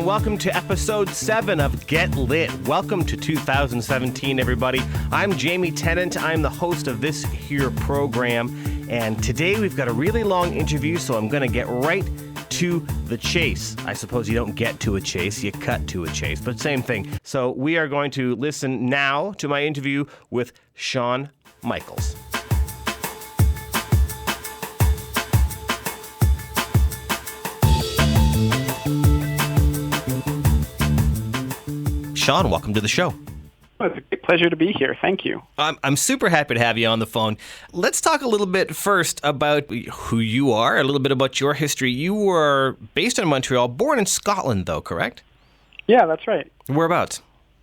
welcome to episode 7 of Get Lit. Welcome to 2017, everybody. I'm Jamie Tennant. I'm the host of this here program, and today we've got a really long interview, so I'm going to get right to the chase. I suppose you don't get to a chase, you cut to a chase, but same thing. So we are going to listen now to my interview with Sean Michaels. Sean, welcome to the show. Well, it's a great pleasure to be here. Thank you. I'm super happy to have you on the phone. Let's talk a little bit first about who you are, a little bit about your history. You were based in Montreal, born in Scotland, though, correct? Yeah, that's right. Whereabouts?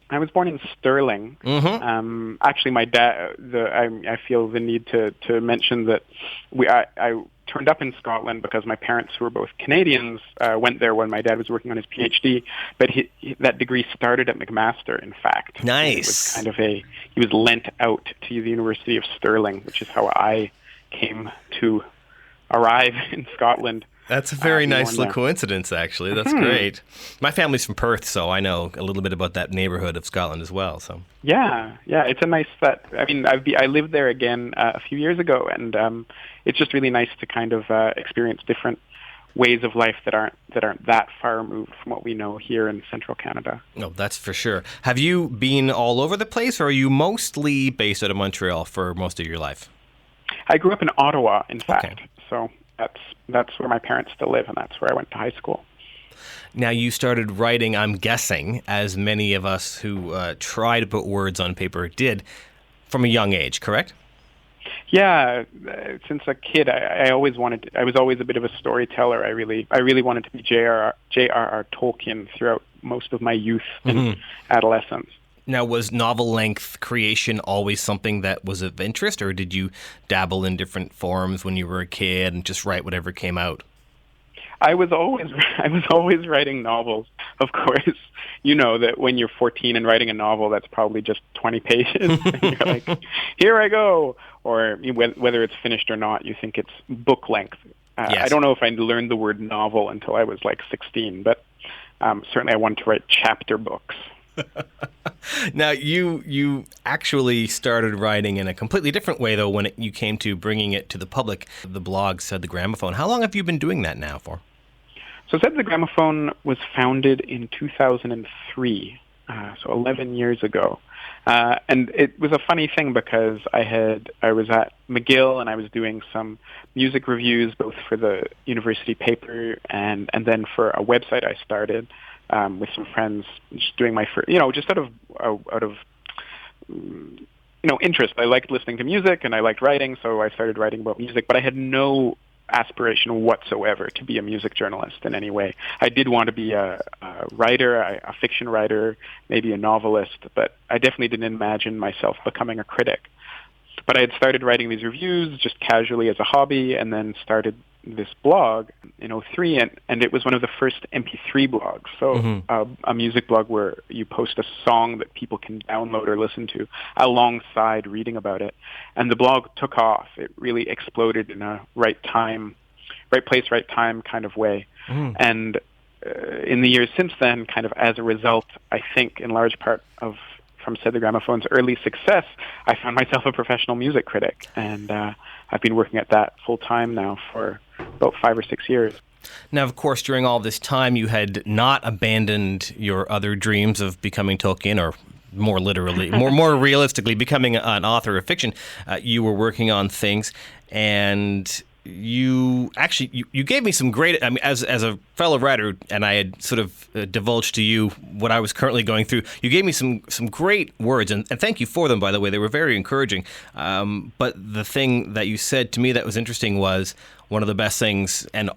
I was born in Stirling. Mm-hmm. Actually, my dad. I feel the need to mention that I turned up in Scotland because my parents, who were both Canadians, went there when my dad was working on his PhD. But that degree started at McMaster, in fact. Nice. It was kind of he was lent out to the University of Stirling, which is how I came to arrive in Scotland. That's a very nice little coincidence, actually. That's great. My family's from Perth, so I know a little bit about that neighborhood of Scotland as well. So yeah, it's a nice set. I mean, I lived there again a few years ago, and it's just really nice to kind of experience different ways of life that aren't that far removed from what we know here in central Canada. No, that's for sure. Have you been all over the place, or are you mostly based out of Montreal for most of your life? I grew up in Ottawa, in fact. Okay. So that's where my parents still live, and that's where I went to high school. Now, you started writing, I'm guessing, as many of us who try to put words on paper did, from a young age, correct? Yeah, since a kid, I was always a bit of a storyteller. I really wanted to be J.R.R. Tolkien throughout most of my youth and adolescence. Now, was novel-length creation always something that was of interest, or did you dabble in different forms when you were a kid and just write whatever came out? I was always writing novels. Of course, you know that when you're 14 and writing a novel, that's probably just 20 pages. And you're like, here I go. Or whether it's finished or not, you think it's book length. Yes. I don't know if I learned the word novel until I was like 16, but certainly I wanted to write chapter books. Now, you actually started writing in a completely different way, though, when you came to bringing it to the public. The blog Said the Gramophone. How long have you been doing that now for? So Said the Gramophone was founded in 2003, so 11 years ago. And it was a funny thing because I was at McGill and I was doing some music reviews, both for the university paper and then for a website I started. With some friends, just doing my first, just out of interest. I liked listening to music and I liked writing, so I started writing about music. But I had no aspiration whatsoever to be a music journalist in any way. I did want to be a writer, a fiction writer, maybe a novelist, but I definitely didn't imagine myself becoming a critic. But I had started writing these reviews just casually as a hobby, and then started this blog in 2003, and it was one of the first MP3 blogs. So a music blog where you post a song that people can download or listen to alongside reading about it. And the blog took off. It really exploded in a right place, right time kind of way. And in the years since then, kind of as a result, I think in large part from Said the Gramophone's early success, I found myself a professional music critic, and I've been working at that full time now for about 5 or 6 years. Now, of course, during all this time, you had not abandoned your other dreams of becoming Tolkien, or more literally, more realistically, becoming an author of fiction. You were working on things, and you gave me some great, I mean, as a fellow writer, and I had sort of divulged to you what I was currently going through. You gave me some great words, and thank you for them, by the way. They were very encouraging. But the thing that you said to me that was interesting was one of the best things and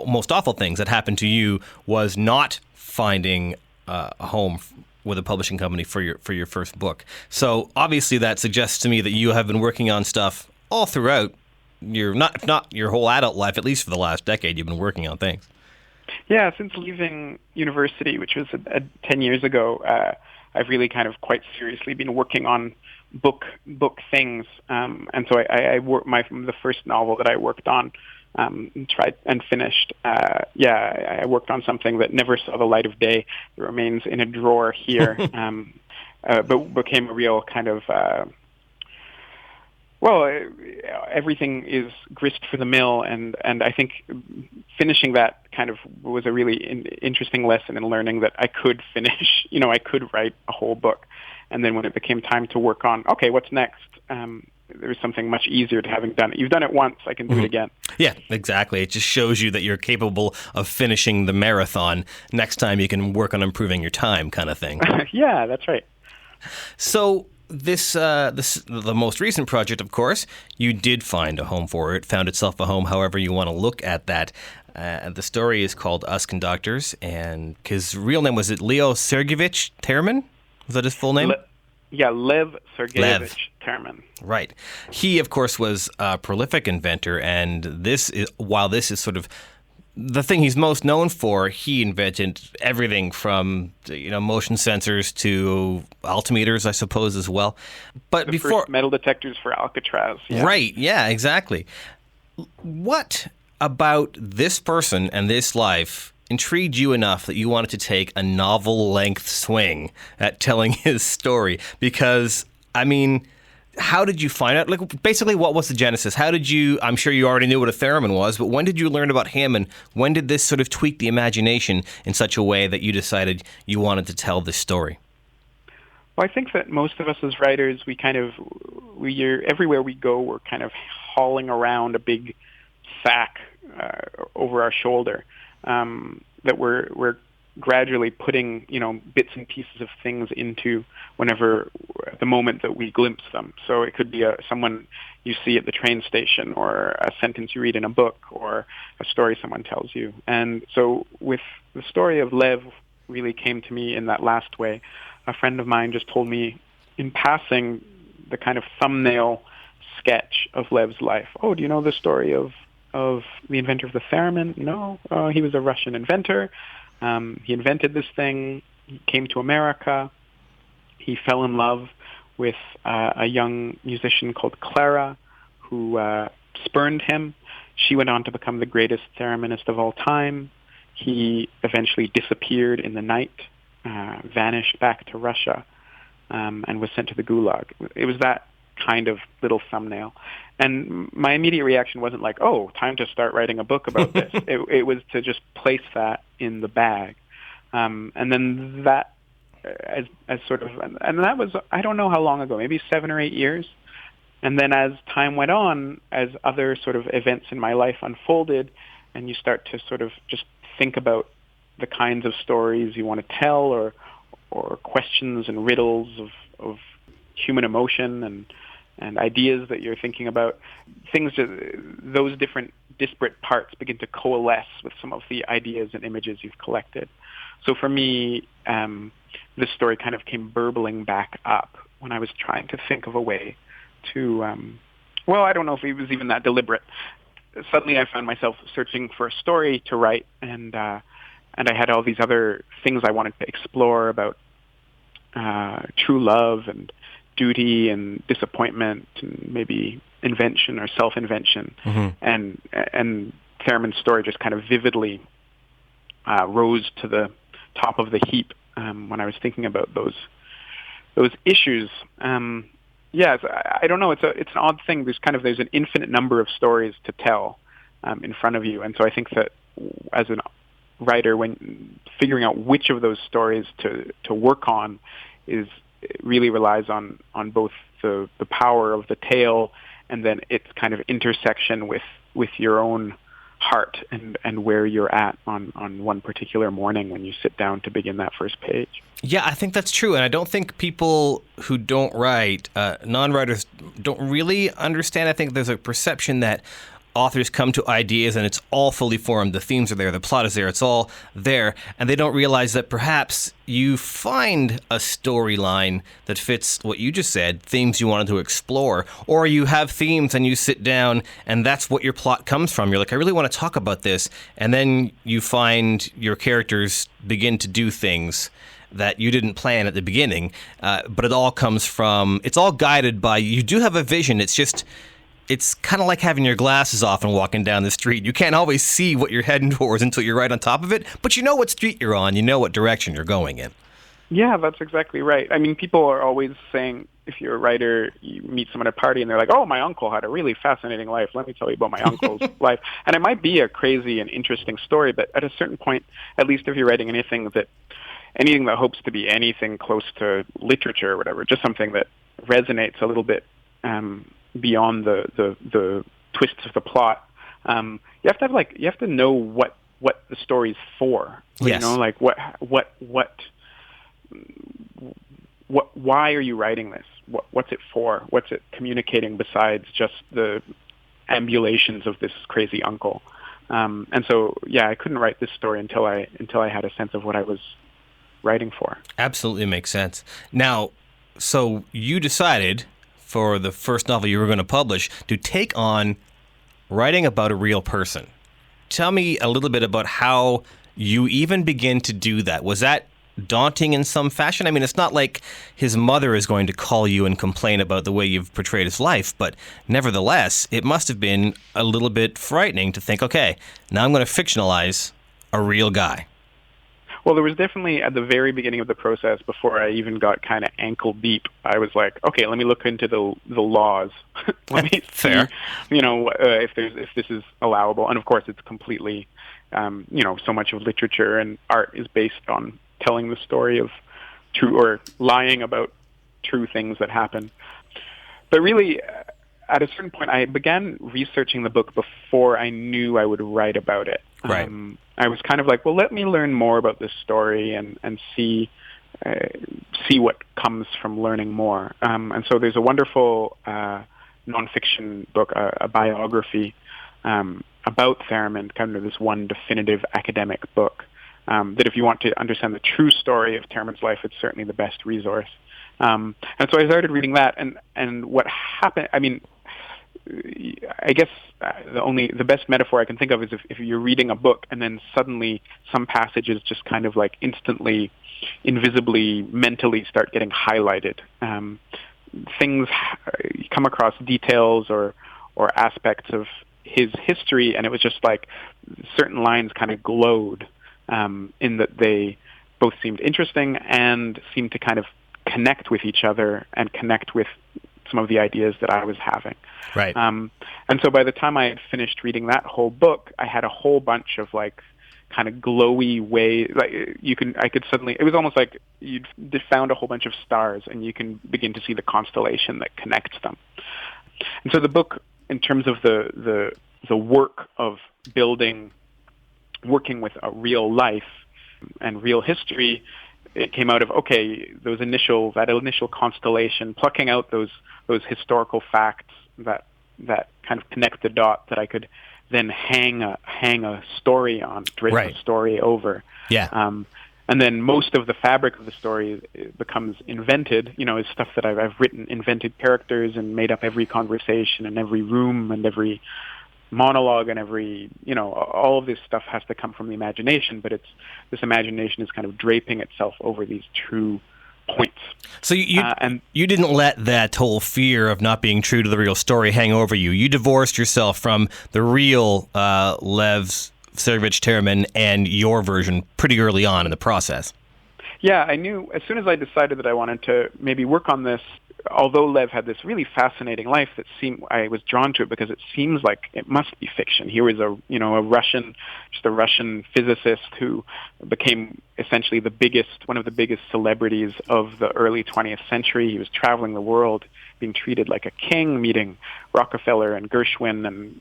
most awful things that happened to you was not finding a home with a publishing company for your first book. So obviously that suggests to me that you have been working on stuff all throughout if not your whole adult life, at least for the last decade, you've been working on things. Yeah, since leaving university, which was 10 years ago, I've really kind of quite seriously been working on book things. And so the first novel that I worked on tried and finished. I worked on something that never saw the light of day. It remains in a drawer here, but became a real kind of everything is grist for the mill, and I think finishing that kind of was a really interesting lesson in learning that I could finish, I could write a whole book. And then when it became time to work on, okay, what's next? There was something much easier to having done it. You've done it once, I can do it again. Yeah, exactly. It just shows you that you're capable of finishing the marathon. Next time you can work on improving your time, kind of thing. Yeah, that's right. So the most recent project, of course, you did find a home for it, found itself a home, however you want to look at that. The story is called Us Conductors, and his real name, was it Leo Sergeyevich Terman? Was that his full name? Lev Sergeyevich Terman. Right. He, of course, was a prolific inventor, and while this is sort of the thing he's most known for, he invented everything from motion sensors to altimeters, I suppose, as well. But the first metal detectors for Alcatraz. Yeah. Right. Yeah. Exactly. What about this person and this life intrigued you enough that you wanted to take a novel-length swing at telling his story? Because, how did you find out? Like, basically, what was the genesis? How did you, I'm sure you already knew what a theremin was, but when did you learn about him, and when did this sort of tweak the imagination in such a way that you decided you wanted to tell this story? Well, I think that most of us as writers, everywhere we go, we're kind of hauling around a big sack over our shoulder that we're gradually putting, bits and pieces of things into whenever, at the moment that we glimpse them. So it could be someone you see at the train station, or a sentence you read in a book, or a story someone tells you. And so with the story of Lev really came to me in that last way. A friend of mine just told me in passing the kind of thumbnail sketch of Lev's life. Oh, do you know the story of the inventor of the theremin? No, he was a Russian inventor. He invented this thing. He came to America. He fell in love with a young musician called Clara, who spurned him. She went on to become the greatest thereminist of all time. He eventually disappeared in the night, vanished back to Russia, and was sent to the Gulag. It was that kind of little thumbnail. And my immediate reaction wasn't like, oh, time to start writing a book about this. It was to just place that in the bag. And then that, as sort of, and that was, I don't know how long ago, maybe 7 or 8 years. And then as time went on, as other sort of events in my life unfolded, and you start to sort of just think about the kinds of stories you want to tell, or questions and riddles of human emotion and ideas that you're thinking about, those different disparate parts begin to coalesce with some of the ideas and images you've collected. So for me, this story kind of came burbling back up when I was trying to think of a way to, I don't know if it was even that deliberate. Suddenly I found myself searching for a story to write, and I had all these other things I wanted to explore about true love and duty and disappointment and maybe invention or self-invention. Mm-hmm. And Theremin's story just kind of vividly rose to the top of the heap when I was thinking about those issues. I don't know. It's an odd thing. There's an infinite number of stories to tell in front of you, and so I think that as a writer, when figuring out which of those stories to work on it really relies on both the power of the tale and then its kind of intersection with your own heart and where you're at on one particular morning when you sit down to begin that first page. Yeah, I think that's true. And I don't think people who don't write, non-writers, don't really understand. I think there's a perception that authors come to ideas and it's all fully formed. The themes are there, the plot is there, it's all there. And they don't realize that perhaps you find a storyline that fits what you just said, themes you wanted to explore, or you have themes and you sit down and that's what your plot comes from. You're like, I really want to talk about this. And then you find your characters begin to do things that you didn't plan at the beginning, but it all comes from, it's all guided by, you do have a vision, it's just, it's kind of like having your glasses off and walking down the street. You can't always see what you're heading towards until you're right on top of it, but you know what street you're on. You know what direction you're going in. Yeah, that's exactly right. I mean, people are always saying, if you're a writer, you meet someone at a party and they're like, oh, my uncle had a really fascinating life. Let me tell you about my uncle's life. And it might be a crazy and interesting story, but at a certain point, at least if you're writing anything that hopes to be anything close to literature or whatever, just something that resonates a little bit beyond the twists of the plot, you have to know what the story's for. Yes. You know, like why are you writing this? What's it for? What's it communicating besides just the ambulations of this crazy uncle? And so, yeah, I couldn't write this story until I had a sense of what I was writing for. Absolutely makes sense. Now, so you decided for the first novel you were going to publish to take on writing about a real person. Tell me a little bit about how you even begin to do that. Was that daunting in some fashion? I mean, it's not like his mother is going to call you and complain about the way you've portrayed his life, but nevertheless, it must have been a little bit frightening to think, okay, now I'm going to fictionalize a real guy. Well, there was definitely at the very beginning of the process, before I even got kind of ankle deep, I was like, okay, let me look into the laws. Let me Fair. see, if this is allowable. And of course, it's completely, so much of literature and art is based on telling the story of true or lying about true things that happen. But really, at a certain point, I began researching the book before I knew I would write about it. Right. I was kind of like, well, let me learn more about this story and see what comes from learning more. And so there's a wonderful nonfiction book, a biography about Theremin, kind of this one definitive academic book. That if you want to understand the true story of Theremin's life, it's certainly the best resource. And so I started reading that, and what happened, I mean, I guess the best metaphor I can think of is if you're reading a book and then suddenly some passages just kind of like instantly, invisibly, mentally start getting highlighted. Things, you come across details or aspects of his history, and it was just like certain lines kind of glowed. In that they both seemed interesting and seemed to kind of connect with each other and connect with some of the ideas that I was having. Right. And so by the time I had finished reading that whole book, I had a whole bunch of like kind of glowy ways. Like it was almost like you'd found a whole bunch of stars and you can begin to see the constellation that connects them. And so the book, in terms of the work of working with a real life and real history, it came out of, okay, that initial constellation, plucking out those historical facts that kind of connect the dot that I could then hang a story on, drape Right. a story over. Yeah. And then most of the fabric of the story becomes invented, is stuff that I've written, invented characters and made up every conversation and every room and every monologue and every, all of this stuff has to come from the imagination, but this imagination is kind of draping itself over these true points. So you didn't let that whole fear of not being true to the real story hang over you. You divorced yourself from the real Lev Sergeyevich Theremin and your version pretty early on in the process. Yeah, I knew as soon as I decided that I wanted to maybe work on this, although Lev had this really fascinating life I was drawn to it because it seems like it must be fiction. He was a Russian physicist who became essentially one of the biggest celebrities of the early 20th century. He was traveling the world, being treated like a king, meeting Rockefeller and Gershwin and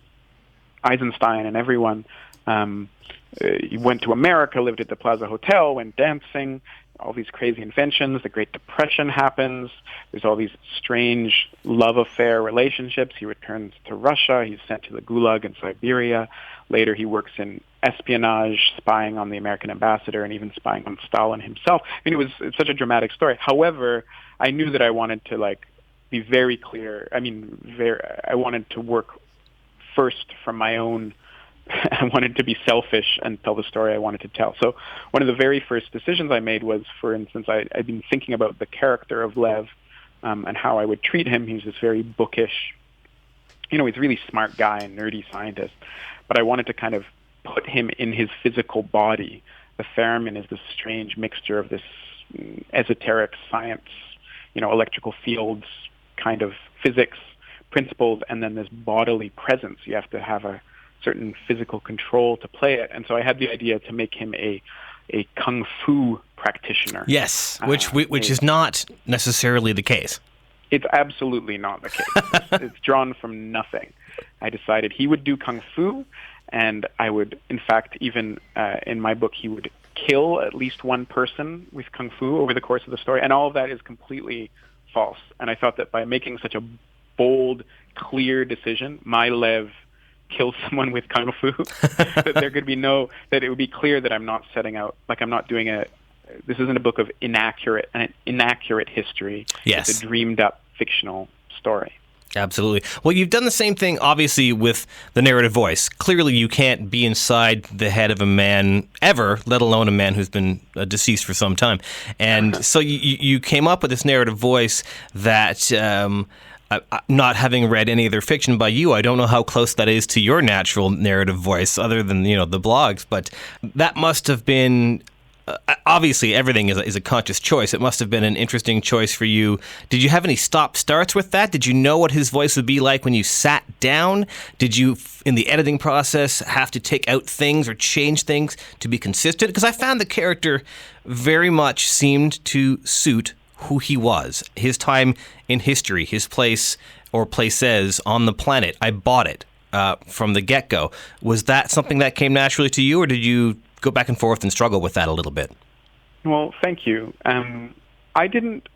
Eisenstein and everyone. He went to America, lived at the Plaza Hotel, went dancing, all these crazy inventions. The Great Depression happens. There's all these strange love affair relationships. He returns to Russia. He's sent to the Gulag in Siberia. Later, he works in espionage, spying on the American ambassador, and even spying on Stalin himself. I mean, it's such a dramatic story. However, I knew that I wanted to be very clear. I mean, I wanted to work first from my own. I wanted to be selfish and tell the story I wanted to tell. So one of the very first decisions I made was, for instance, I'd been thinking about the character of Lev and how I would treat him. He's this very bookish he's a really smart guy and nerdy scientist, but I wanted to kind of put him in his physical body. The theremin is this strange mixture of this esoteric science, electrical fields kind of physics principles, and then this bodily presence. You have to have a certain physical control to play it. And so I had the idea to make him a kung fu practitioner. Yes, which is not necessarily the case. It's absolutely not the case. It's drawn from nothing. I decided he would do kung fu, and I would, in fact, even in my book, he would kill at least one person with kung fu over the course of the story, and all of that is completely false. And I thought that by making such a bold, clear decision, my Lev kills someone with kung fu, that there could be that it would be clear that I'm not setting out, I'm not doing this isn't a book of inaccurate history. Yes. It's a dreamed up fictional story. Absolutely. Well, you've done the same thing, obviously, with the narrative voice. Clearly, you can't be inside the head of a man ever, let alone a man who's been deceased for some time. And so you came up with this narrative voice that, not having read any other fiction by you, I don't know how close that is to your natural narrative voice, other than, the blogs. But that must have been... obviously, everything is a conscious choice. It must have been an interesting choice for you. Did you have any stop-starts with that? Did you know what his voice would be like when you sat down? Did you, in the editing process, have to take out things or change things to be consistent? Because I found the character very much seemed to suit who he was, his time in history, his place or places on the planet. I bought it from the get-go. Was that something that came naturally to you, or did you go back and forth and struggle with that a little bit? Well, thank you. I didn't.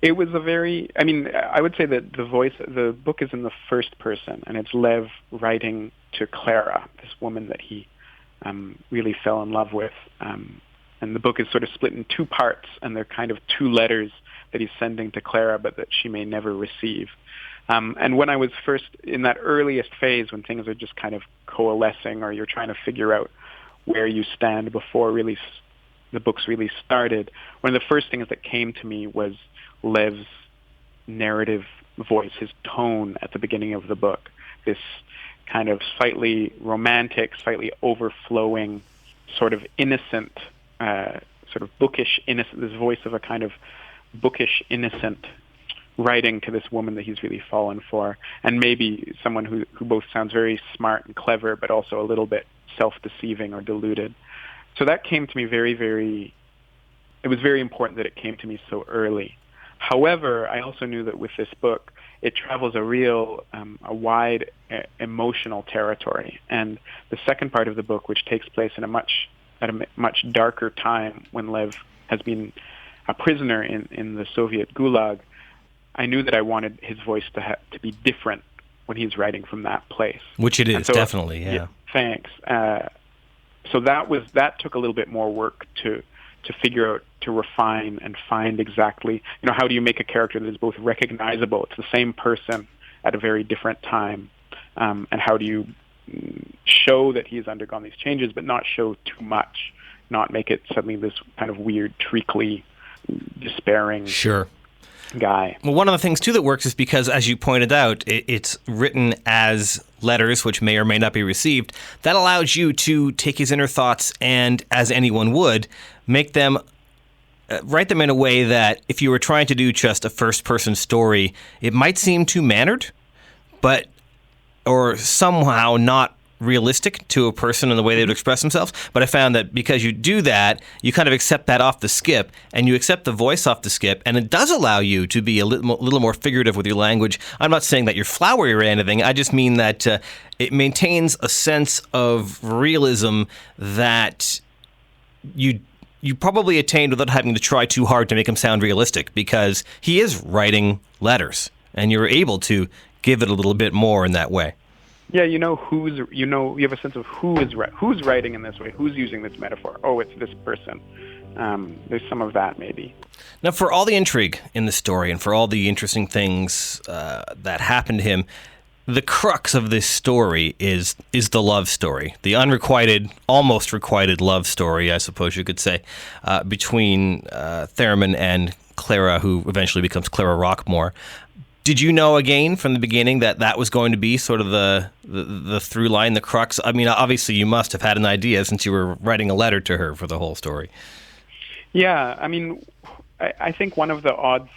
It was a very. I would say that the book is in the first person, and it's Lev writing to Clara, this woman that he really fell in love with. And the book is sort of split in two parts, and they're kind of two letters that he's sending to Clara, but that she may never receive. And when I was first in that earliest phase, when things are just kind of coalescing, or you're trying to figure out where you stand before the book's really started, one of the first things that came to me was Lev's narrative voice, his tone at the beginning of the book, this kind of slightly romantic, slightly overflowing, sort of innocent, sort of bookish innocent, this voice of a kind of bookish innocent writing to this woman that he's really fallen for, and maybe someone who both sounds very smart and clever, but also a little bit self-deceiving or deluded. So that came to me it was very important that it came to me so early. However, I also knew that with this book, it travels a wide emotional territory. And the second part of the book, which takes place at a much darker time when Lev has been a prisoner in the Soviet Gulag, I knew that I wanted his voice to be different when he's writing from that place. Which it is, so, definitely, yeah. Thanks. So that took a little bit more work to figure out, to refine and find exactly, how do you make a character that is both recognizable, it's the same person at a very different time, and how do you show that he's undergone these changes, but not show too much, not make it suddenly this kind of weird, treacly, despairing guy. Well, one of the things, too, that works is because, as you pointed out, it's written as letters, which may or may not be received. That allows you to take his inner thoughts and, as anyone would, make them, write them in a way that if you were trying to do just a first-person story, it might seem too mannered, or somehow not realistic to a person in the way they would express themselves. But I found that because you do that, you kind of accept that off the skip, and you accept the voice off the skip, and it does allow you to be a little more figurative with your language. I'm not saying that you're flowery or anything. I just mean that it maintains a sense of realism that you probably attained without having to try too hard to make him sound realistic, because he is writing letters, and you're able to give it a little bit more in that way. Yeah, you have a sense of who's writing in this way, who's using this metaphor. Oh, it's this person. There's some of that, maybe. Now, for all the intrigue in the story and for all the interesting things that happened to him, the crux of this story is the love story, the almost requited love story, I suppose you could say, between theremin and Clara, who eventually becomes Clara Rockmore. Did you know again from the beginning that that was going to be sort of the through line, the crux? I mean, obviously you must have had an idea since you were writing a letter to her for the whole story. Yeah, I mean, I think one of the odd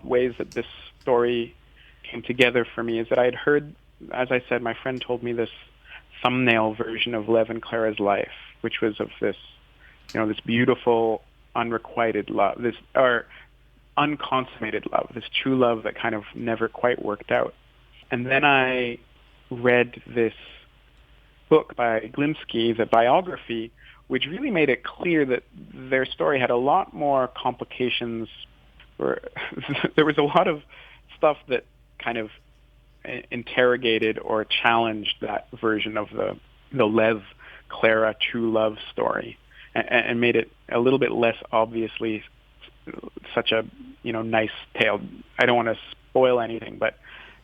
ways that this story came together for me is that I had heard, as I said, my friend told me this thumbnail version of Lev and Clara's life, which was of this, this beautiful unrequited love, or unconsummated love, this true love that kind of never quite worked out. And then I read this book by Glimsky, the biography, which really made it clear that their story had a lot more complications. There was a lot of stuff that kind of interrogated or challenged that version of the Lev Clara true love story, and made it a little bit less obviously such a nice tale. I don't want to spoil anything, but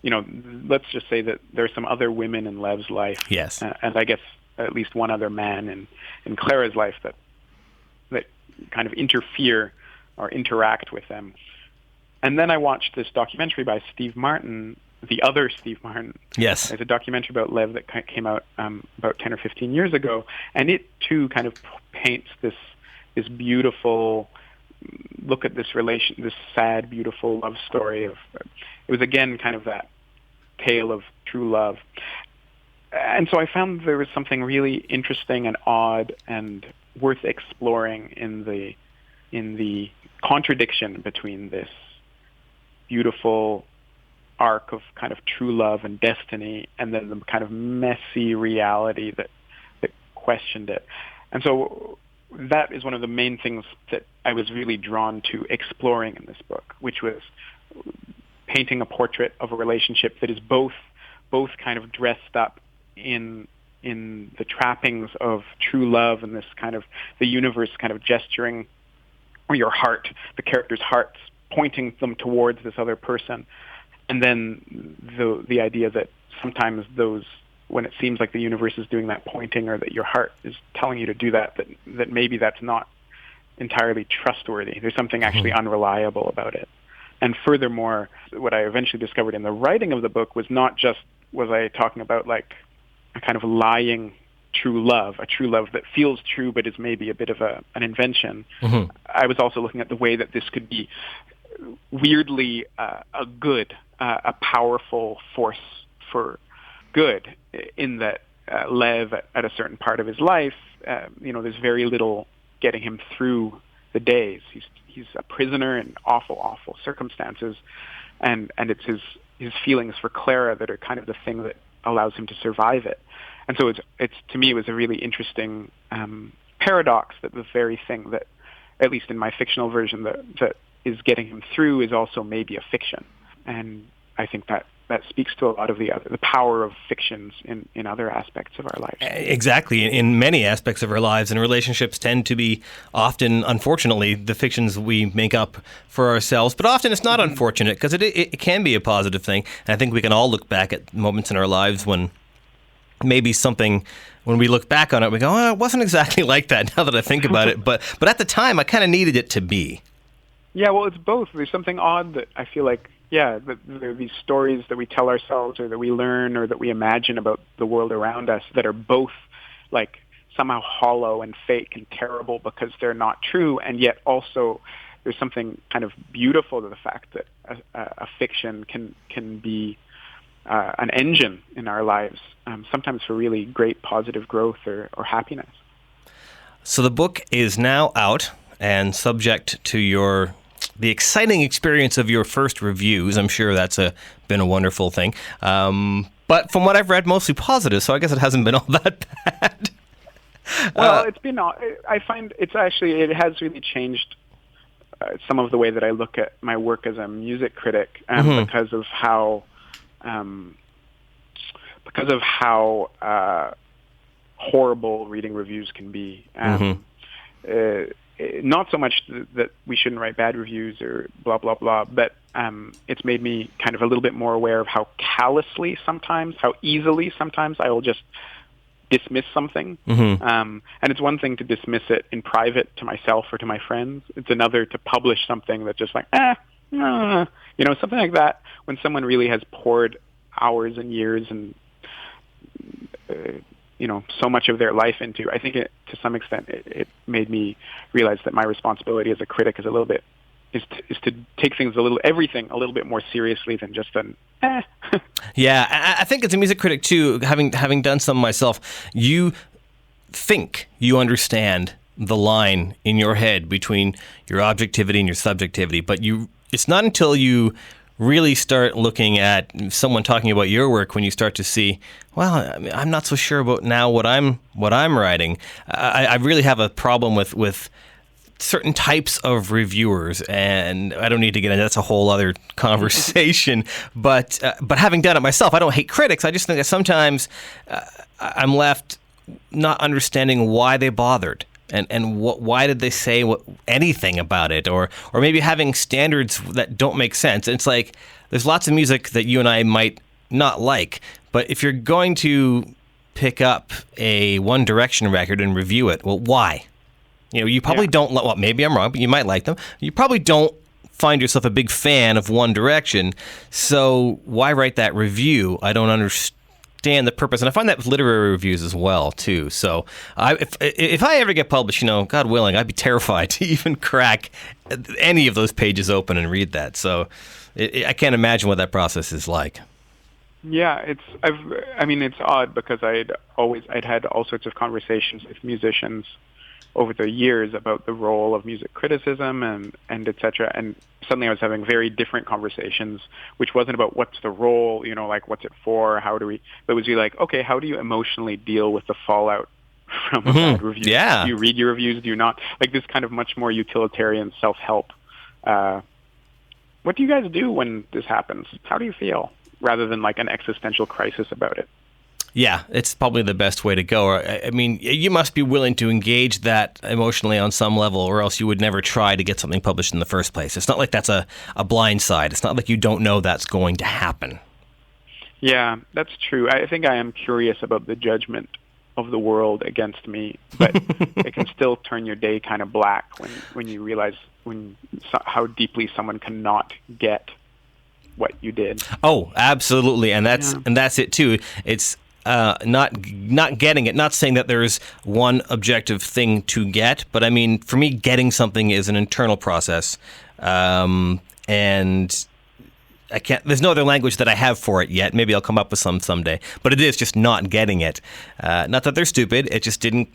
let's just say that there's some other women in Lev's life, yes, and I guess at least one other man in Clara's life that kind of interfere or interact with them. And then I watched this documentary by Steve Martin, the other Steve Martin. Yes. There's a documentary about Lev that came out about 10 or 15 years ago, and it too kind of paints this beautiful look at this sad, beautiful love story it was again kind of that tale of true love. And so I found there was something really interesting and odd and worth exploring in the contradiction between this beautiful arc of kind of true love and destiny, and then the kind of messy reality that questioned it. And so that is one of the main things that I was really drawn to exploring in this book, which was painting a portrait of a relationship that is both kind of dressed up in the trappings of true love and this kind of the universe kind of gesturing, or your heart, the character's hearts pointing them towards this other person. And then the idea that sometimes when it seems like the universe is doing that pointing, or that your heart is telling you to do that maybe that's not entirely trustworthy. There's something actually unreliable about it. And furthermore, what I eventually discovered in the writing of the book was not just was I talking about like a kind of lying true love, a true love that feels true but is maybe a bit of an invention. Mm-hmm. I was also looking at the way that this could be weirdly a powerful force for good, in that Lev, at a certain part of his life, there's very little getting him through the days. He's a prisoner in awful circumstances, and it's his feelings for Clara that are kind of the thing that allows him to survive it. And so it's to me, it was a really interesting paradox that the very thing that, at least in my fictional version, that is getting him through is also maybe a fiction. And I think that speaks to a lot of the power of fictions in other aspects of our lives. Exactly. In many aspects of our lives, and relationships tend to be often, unfortunately, the fictions we make up for ourselves. But often it's not unfortunate, because it can be a positive thing. And I think we can all look back at moments in our lives when maybe something, when we look back on it, we go, oh, it wasn't exactly like that now that I think about it. But at the time, I kind of needed it to be. Yeah, well, it's both. There's something odd that I feel like, that there are these stories that we tell ourselves, or that we learn, or that we imagine about the world around us, that are both like somehow hollow and fake and terrible because they're not true, and yet also there's something kind of beautiful to the fact that a fiction can be an engine in our lives, sometimes for really great positive growth or happiness. So the book is now out and subject to the exciting experience of your first reviews. I'm sure that's been a wonderful thing. But from what I've read, mostly positive, so I guess it hasn't been all that bad. Well, it's been. I find it has really changed some of the way that I look at my work as a music critic, because of how horrible reading reviews can be. Not so much that we shouldn't write bad reviews or blah, blah, blah, but it's made me kind of a little bit more aware of how how easily sometimes I will just dismiss something. And it's one thing to dismiss it in private to myself or to my friends. It's another to publish something that's just like, Something like that. When someone really has poured hours and years and so much of their life into, I think to some extent it made me realize that my responsibility as a critic is to take everything a little bit more seriously than just an Yeah, I think as a music critic too, having done some myself, you think you understand the line in your head between your objectivity and your subjectivity, but it's not until you really start looking at someone talking about your work when you start to see, well, I'm not so sure about now what I'm writing. I really have a problem with certain types of reviewers, and I don't need to get into that's a whole other conversation. But having done it myself, I don't hate critics. I just think that sometimes I'm left not understanding why they bothered. And why did they say anything about it? Or maybe having standards that don't make sense. It's like there's lots of music that you and I might not like, but if you're going to pick up a One Direction record and review it, well, why? You probably don't. Well, maybe I'm wrong, but you might like them. You probably don't find yourself a big fan of One Direction, so why write that review? I don't understand the purpose, and I find that with literary reviews as well too. So if I ever get published, God willing, I'd be terrified to even crack any of those pages open and read that. So I can't imagine what that process is like. Yeah, it's odd because I'd had all sorts of conversations with musicians over the years about the role of music criticism and et cetera. And suddenly I was having very different conversations, which wasn't about what's the role, like what's it for, but it was really like, okay, how do you emotionally deal with the fallout from a bad review? Yeah. Do you read your reviews? Do you not? Like this kind of much more utilitarian self-help. What do you guys do when this happens? How do you feel? Rather than like an existential crisis about it. Yeah, it's probably the best way to go. I mean, you must be willing to engage that emotionally on some level, or else you would never try to get something published in the first place. It's not like that's a blind side. It's not like you don't know that's going to happen. Yeah, that's true. I think I am curious about the judgment of the world against me, but it can still turn your day kind of black when you realize how deeply someone cannot get what you did. Oh, absolutely, and that's it too. It's not getting it, not saying that there's one objective thing to get, but I mean, for me, getting something is an internal process, and there's no other language that I have for it yet. Maybe I'll come up with some someday, but it is just not getting it. Not that they're stupid, it just didn't,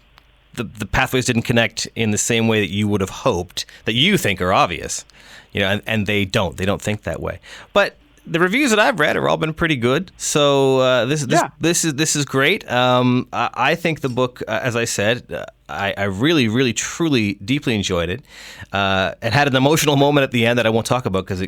the pathways didn't connect in the same way that you would have hoped, that you think are obvious, and they don't think that way. But the reviews that I've read have all been pretty good, so this is great. I think the book, as I said, I really, really, truly, deeply enjoyed it. It had an emotional moment at the end that I won't talk about because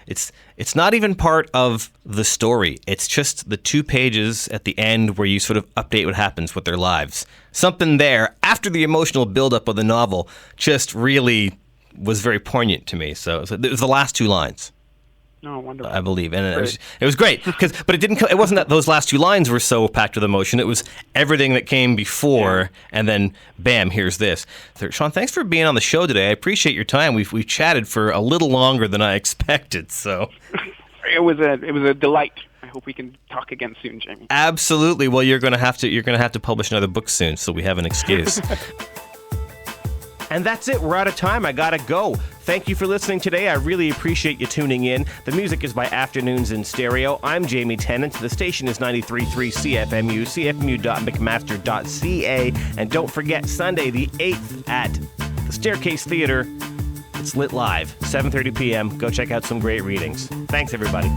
it's not even part of the story. It's just the 2 pages at the end where you sort of update what happens with their lives. Something there after the emotional buildup of the novel just really was very poignant to me. So it was the last 2 lines. Oh, wonderful! I believe, and it was great but it wasn't that those last 2 lines were so packed with emotion. It was everything that came before, and then bam, here's this. So, Sean, thanks for being on the show today. I appreciate your time. We've chatted for a little longer than I expected. So it was a delight. I hope we can talk again soon, Jamie. Absolutely. Well, you're going to have to publish another book soon, so we have an excuse. And that's it. We're out of time. I gotta go. Thank you for listening today. I really appreciate you tuning in. The music is by Afternoons in Stereo. I'm Jamie Tennant. The station is 93.3 CFMU, cfmu.mcmaster.ca. And don't forget, Sunday the 8th at the Staircase Theater. It's lit live, 7:30 p.m. Go check out some great readings. Thanks, everybody.